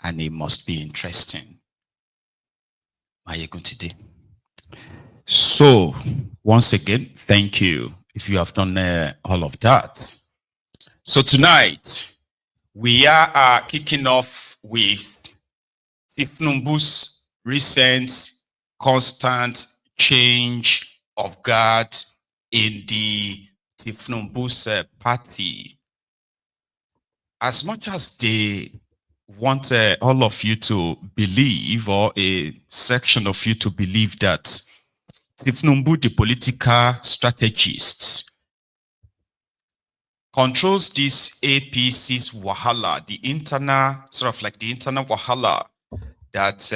and it must be interesting. today. So, once again, thank you if you have done all of that. So tonight, we are kicking off with Tifnumbu's recent constant change of guard in the Tifnumbu's party. As much as they want all of you to believe, or a section of you to believe, that Tifnumbu, the political strategist, controls this APC's wahala, the internal, sort of like the internal wahala that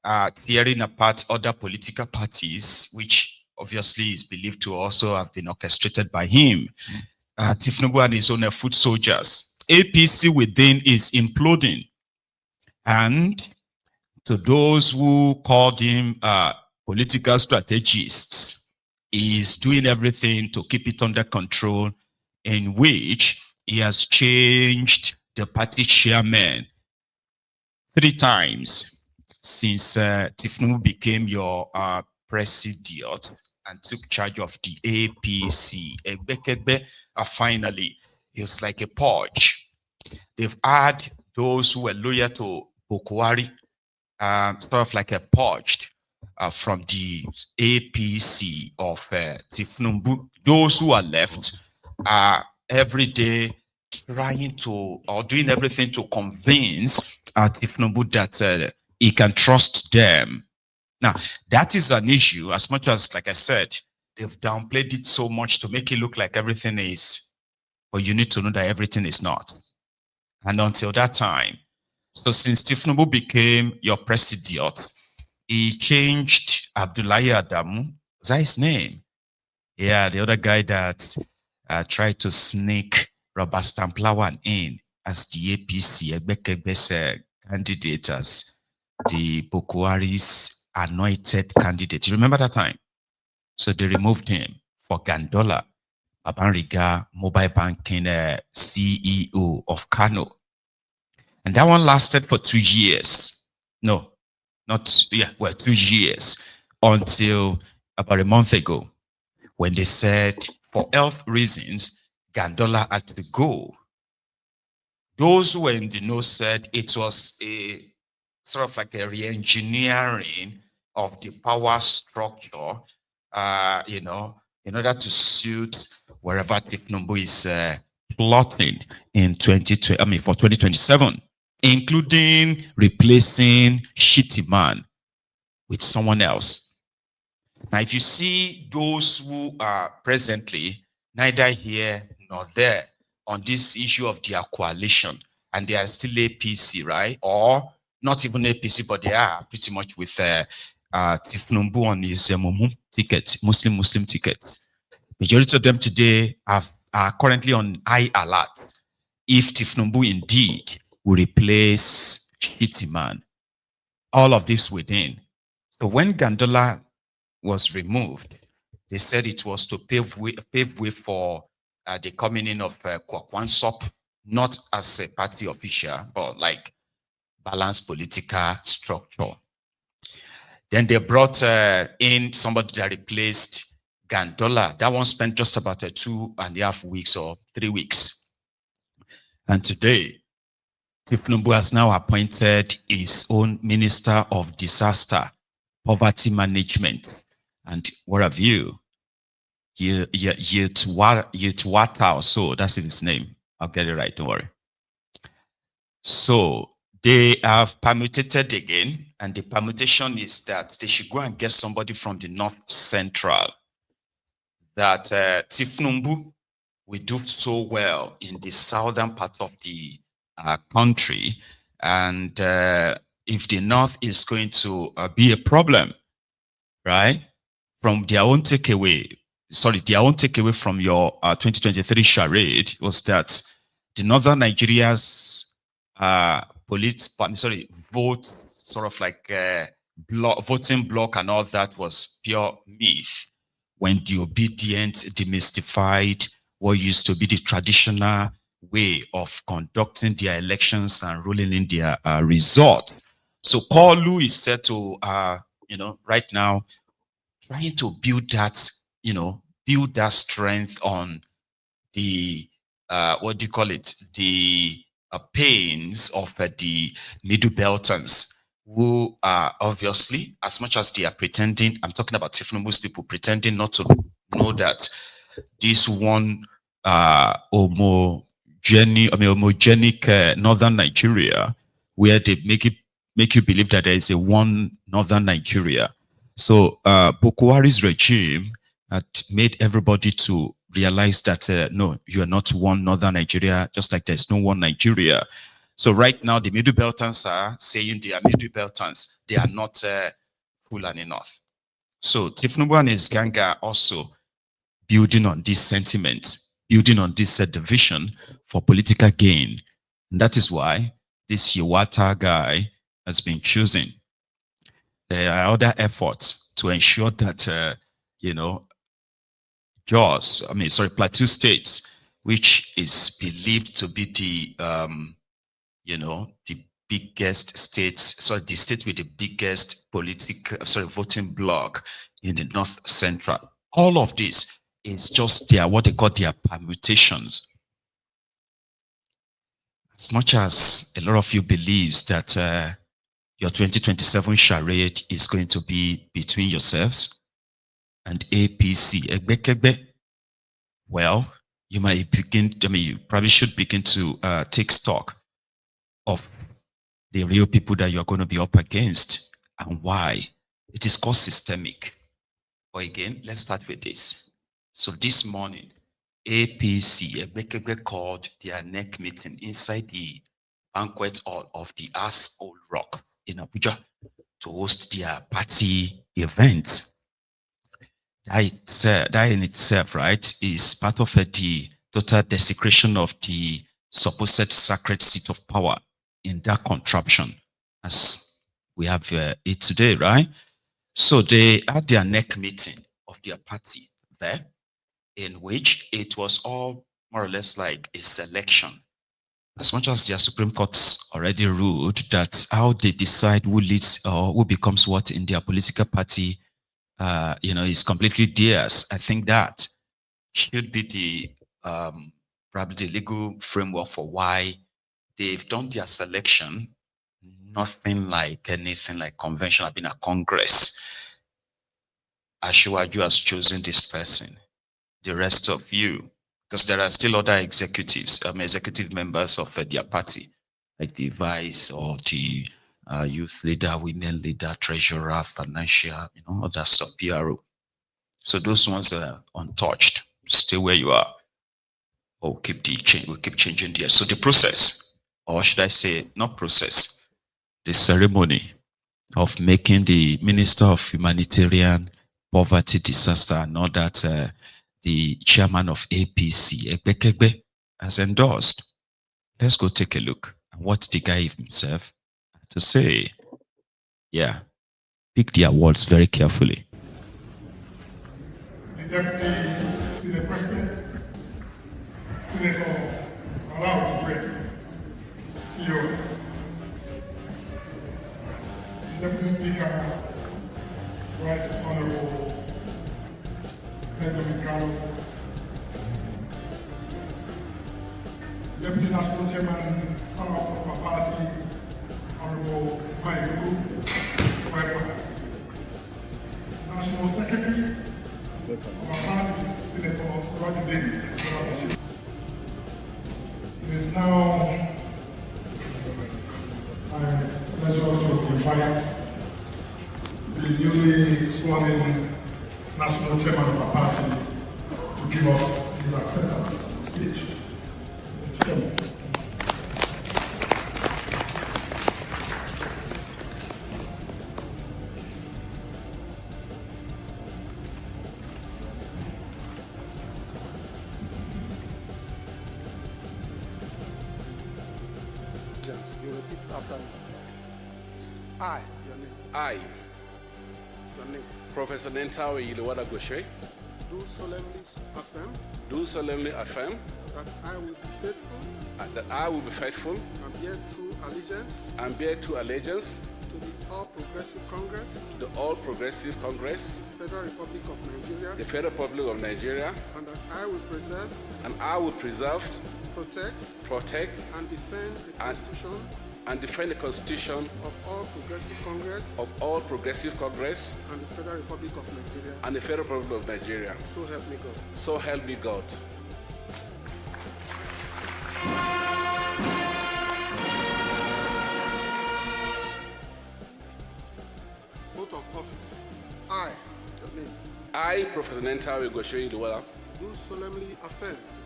are tearing apart other political parties, which obviously is believed to also have been orchestrated by him. Tifnumbu and his own foot soldiers. APC within is imploding. And to those who called him political strategists, is doing everything to keep it under control, in which he has changed the party chairman 3 times since Tifnumbu became your president and took charge of the APC. Finally, it was like a purge. They've had those who were loyal to Bokwari, sort of like a purge from the APC of Tifnumbu. Those who are left are every day trying to, or doing everything to convince Tifnumbu that he can trust them. Now, that is an issue, as much as, like I said, they've downplayed it so much to make it look like everything is, but you need to know that everything is not. And until that time, so since Tifnumbu became your president, he changed Abdullahi Adamu. Was that his name? Yeah, the other guy that tried to sneak Robert Stamplawan in as the APC Ebekebese candidate, as the Bokwari's anointed candidate. You remember that time? So they removed him for Gandola, Abanriga, mobile banking CEO of Kano. And that one lasted for 2 years. No, not, yeah, well, 2 years, until about a month ago, when they said for health reasons, Gandola had to go. Those who were in the know said it was a sort of like a re-engineering of the power structure, you know, in order to suit wherever Tifnumbu is plotting in for 2027, including replacing Shitty Man with someone else. Now, if you see those who are presently neither here nor there on this issue of their coalition, and they are still APC, right? Or not even APC, but they are pretty much with Tifnumbu on his ticket, Muslim ticket. Majority of them today are currently on high alert if Tifnumbu indeed will replace Shitty Man. All of this within. So when Gandola was removed, they said it was to pave way for the coming in of Kwakwansop, not as a party official, but like balanced political structure. Then they brought in somebody that replaced Gandola. That one spent just about 2.5 weeks or 3 weeks. And today, Tifnumbu has now appointed his own Minister of Disaster, Poverty Management, and what have you? Yetwata or so, that's his name. I'll get it right, don't worry. So they have permutated again, and the permutation is that they should go and get somebody from the North Central. That Tifnumbu will do so well in the southern part of the country, and if the North is going to be a problem, right, from their own takeaway, their own takeaway from your 2023 charade was that the Northern Nigeria's vote, sort of like voting block and all that, was pure myth, when the obedient demystified what used to be the traditional way of conducting their elections and ruling in their results. So Koolu is set to, right now, trying to build that, build that strength on the, what do you call it? The pains of the middle belters, who are obviously, as much as they are pretending, I'm talking about Tifnubu's people pretending not to know that this one homogenic northern Nigeria, where they make you believe that there is a one northern Nigeria. So Boko Haram's regime had made everybody to realize that no, you are not one northern Nigeria, just like there's no one Nigeria. So right now, the Middle Beltans are saying they are Middle Beltans. They are not Fulani enough. So Tifnubu and his gang are also building on this sentiment, building on this division for political gain. And that is why this Yewata guy has been chosen. There are other efforts to ensure that, Plateau State, which is believed to be the, the biggest states, the state with the biggest voting bloc in the North Central. All of this is just what they call their permutations. As much as a lot of you believes that your 2027 charade is going to be between yourselves and APC, well, you might begin, you probably should begin to take stock of the real people that you're going to be up against and why. It is called systemic. But again, let's start with this. So this morning, APC called their NEC meeting inside the banquet hall of the Old Rock in Abuja to host their party event. That in itself, right, is part of the total desecration of the supposed sacred seat of power in that contraption, as we have it today, right? So they had their NEC meeting of their party there, in which it was all more or less like a selection. As much as their Supreme Court's already ruled that how they decide who leads or who becomes what in their political party, is completely theirs. I think that should be the probably the legal framework for why they've done their selection. Nothing like anything like convention. I've been at Congress. Ashwaju has chosen this person. The rest of you, because there are still other executives, executive members of their party, like the vice or the youth leader, women leader, treasurer, financial, other stuff, PRO. So those ones are untouched. Stay where you are. Or we'll keep changing there. So the process, or should I say, not process, the ceremony of making the Minister of Humanitarian Poverty, Disaster, and all that, the chairman of APC, Ekbekebe, has endorsed. Let's go take a look at what the guy himself had to say. Yeah, pick the awards very carefully. The Deputy Senate President, Senator Wike, CEO, the Deputy Speaker, Right Honorable Benjamin Koolu, Deputy National Chairman, some of our party, Honorable Wike, National Secretary of our party, Senator Roger David. It is now my pleasure to invite the newly sworn-in National Chairman of our party to give us his acceptance speech. Mr. Chairman. You repeat after me. I, your name. I, Your name. Professor Nentawe Yilewada Goshe, Do solemnly affirm do solemnly affirm that I will be faithful that I will be faithful and bear true allegiance and bear true allegiance to the All Progressive Congress, to the All Progressive Congress, Federal Republic of Nigeria, the Federal Republic of Nigeria, and that I will preserve, protect, and defend the Constitution of All Progressive Congress and the Federal Republic of Nigeria. and the Federal Republic of Nigeria. So help me God. So help me God. Oath of office. I, your name, I, Professor Nenta Wigoshoyi Luwala,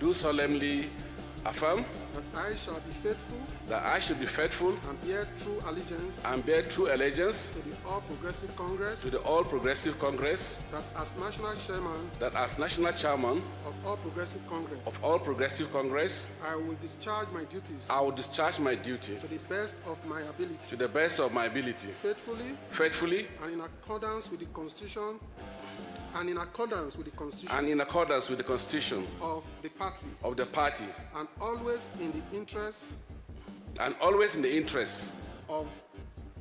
do solemnly affirm that I shall be faithful that I should be faithful and bear true allegiance and bear true allegiance to the All Progressive Congress, to the All Progressive Congress, that as national chairman that as national chairman of All Progressive Congress, of All Progressive Congress, I will discharge my duties I will discharge my duty to the best of my ability, to the best of my ability, faithfully, and in accordance with the Constitution of the party, and always in the interest of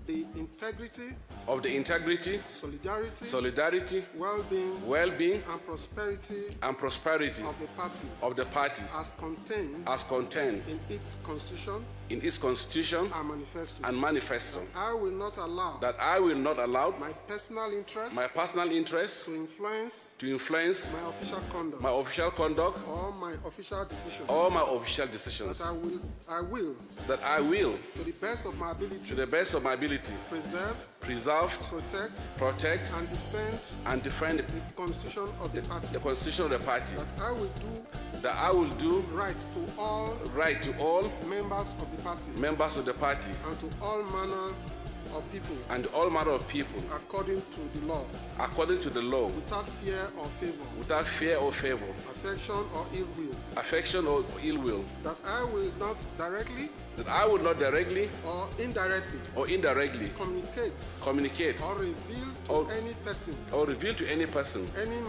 the integrity, solidarity, well-being, and prosperity of the party as contained in its constitution and manifesto. I will not allow my personal interest to influence my official conduct or my official decisions. That I will to the best of my ability preserve, protect and defend the Constitution of the party. That I will do right to all members of the party and to all manner of people according to the law without fear or favor, affection or ill will, that I will not directly or indirectly communicate or reveal to any person any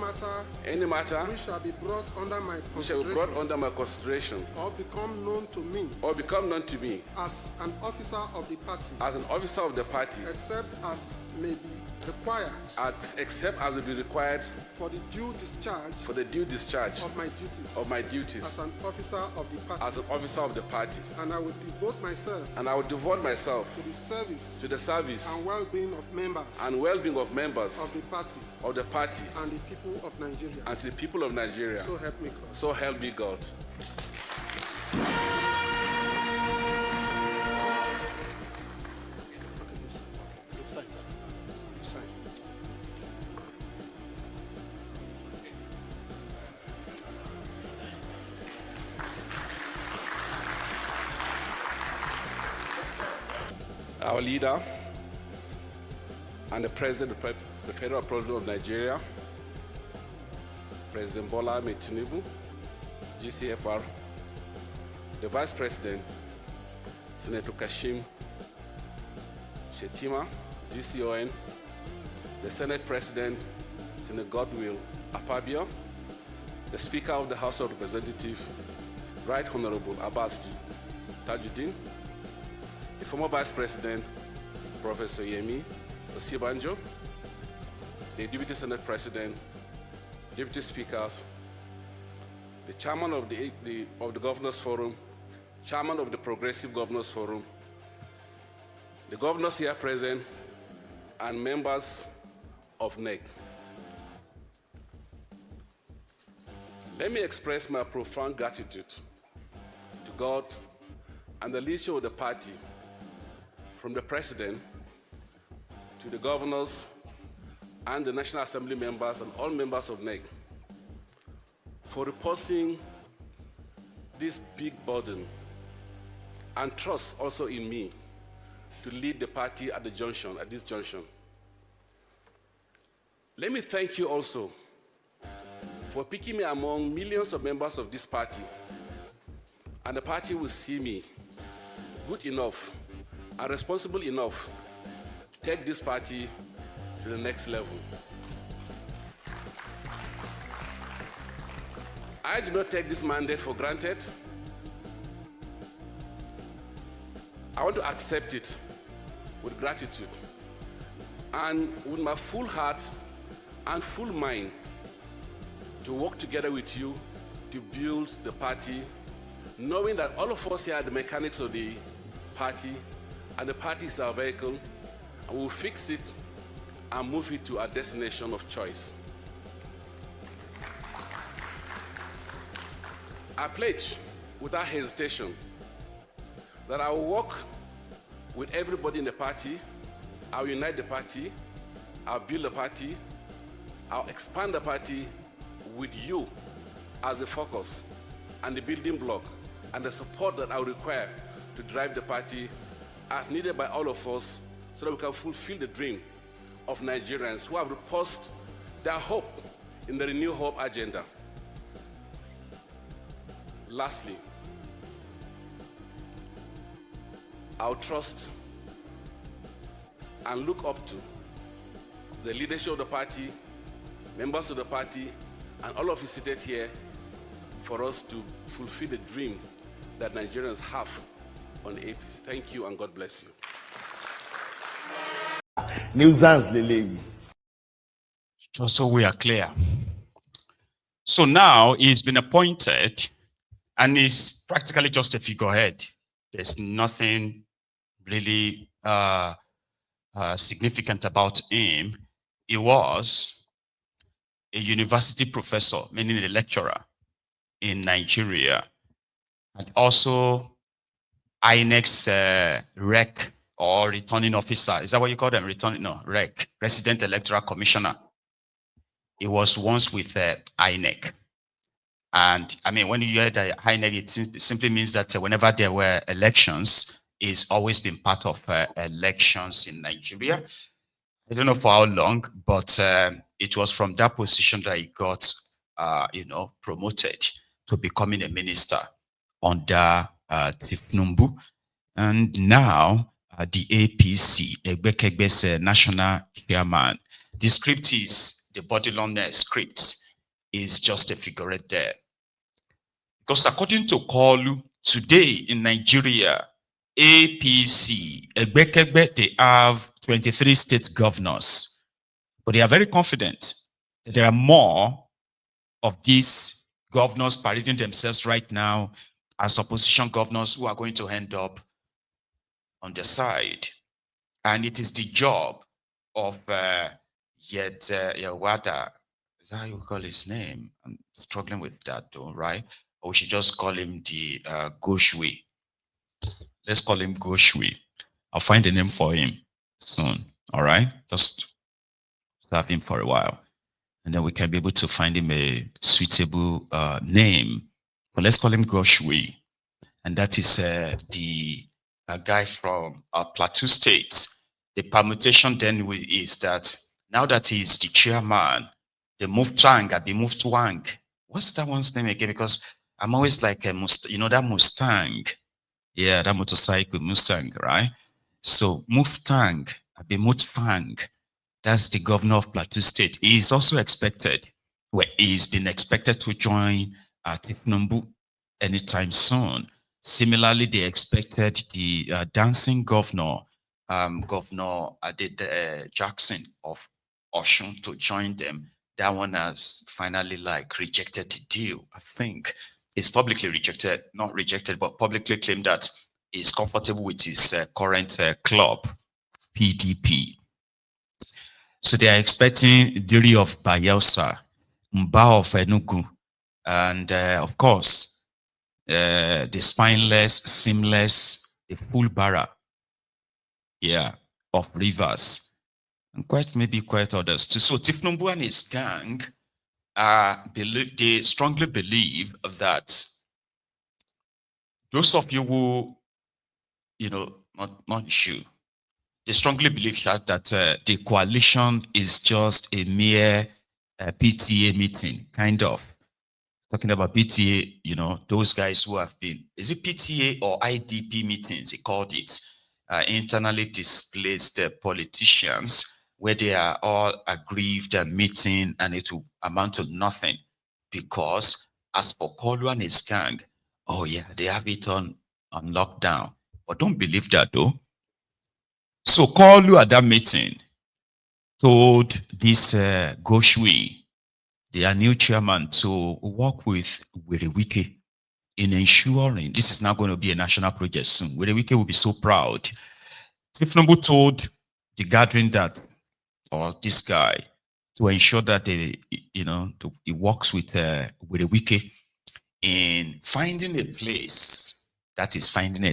matter which shall be brought under my consideration or become known to me as an officer of the party, except as may be required for the due discharge of my duties as an officer of the party, and I will devote myself to the service and well-being of members of the party and the people of Nigeria. So help me God. Our leader and the President of the Federal Republic of Nigeria, President Bola Ahmed Tinubu, GCFR, the Vice President, Senator Kashim Shettima, GCON, the Senate President, Senator Godwill Akpabio, the Speaker of the House of Representatives, Right Honorable Abbas Tajuddin, the former Vice President, Professor Yemi Osibanjo, the Deputy Senate President, Deputy Speakers, the Chairman of the Governors Forum, Chairman of the Progressive Governors Forum, the governors here present, and members of NEC. Let me express my profound gratitude to God and the leadership of the party, from the President to the governors and the National Assembly members and all members of NEC, for reposing this big burden and trust also in me to lead the party at this junction. Let me thank you also for picking me among millions of members of this party, and the party will see me good enough and responsible enough to take this party to the next level. I do not take this mandate for granted. I want to accept it with gratitude and with my full heart and full mind to work together with you to build the party, knowing that all of us here are the mechanics of the party and the party is our vehicle, and we'll fix it and move it to our destination of choice. I pledge without hesitation that I will work with everybody in the party, I'll unite the party, I'll build the party, I'll expand the party with you as a focus and the building block and the support that I will require to drive the party as needed by all of us so that we can fulfill the dream of Nigerians who have reposed their hope in the Renew Hope agenda. Lastly, I'll trust and look up to the leadership of the party, members of the party, and all of you seated here for us to fulfill the dream that Nigerians have on the APC. Thank you and God bless you. Just so we are clear. So now he's been appointed and he's practically just a figurehead. There's nothing really significant about him. He was a university professor, meaning a lecturer in Nigeria, and also INEC's REC or returning officer. Is that what you call them? Returning? No, REC, Resident Electoral Commissioner. He was once with INEC. And I mean, when you hear the INEC, it simply means that whenever there were elections, he's always been part of elections in Nigeria. I don't know for how long, but it was from that position that he got, promoted to becoming a minister under Tifnumbu. And now the APC, Egbekegbe's national chairman. The script is, the body-long script is just a figurette there. Because according to Koolu, today in Nigeria, APC, Egbekegbe, they have 23 state governors. But they are very confident that there are more of these governors parading themselves right now as opposition governors who are going to end up on the side. And it is the job of Yewada, is that how you call his name? I'm struggling with that though, right? Or we should just call him the Goshwe. Let's call him Goshwe. I'll find a name for him soon, all right? Just have him for a while. And then we can be able to find him a suitable name. But let's call him Goshwe. And that is the guy from Plateau State. The permutation then is that now that he's the chairman, the Muftang, the Muftwang. What's that one's name again? Because I'm always like, that Mustang. Yeah, that motorcycle, Mustang, right? So Muftang, the Mutfang, that's the governor of Plateau State. He is also expected, he's been expected to join Tifnumbu anytime soon. Similarly, they expected the dancing governor, Governor Jackson of Osun, to join them. That one has finally rejected the deal. I think it's publicly rejected, not rejected, but publicly claimed that he's comfortable with his current club, PDP. So they are expecting Diri of Bayelsa, Mba of Enugu, and of course, the spineless, seamless, the full bara, of Rivers, and maybe quite others too. So Tifnumbu and his gang they strongly believe that those of you who, not you, they strongly believe that the coalition is just a mere PTA meeting, kind of. Talking about PTA, those guys who have been, is it PTA or IDP meetings, he called it, internally displaced politicians, where they are all aggrieved and meeting, and it will amount to nothing because As for Koolu and his gang, oh yeah, they have it on lockdown. But don't believe that though. So Koolu at that meeting told this Goshwe, their new chairman, to work with Wike in ensuring this is now going to be a national project soon. Wike will be so proud. Tifnumbu told the gathering that, or this guy, to ensure that he works with Wike in finding a place, that is finding a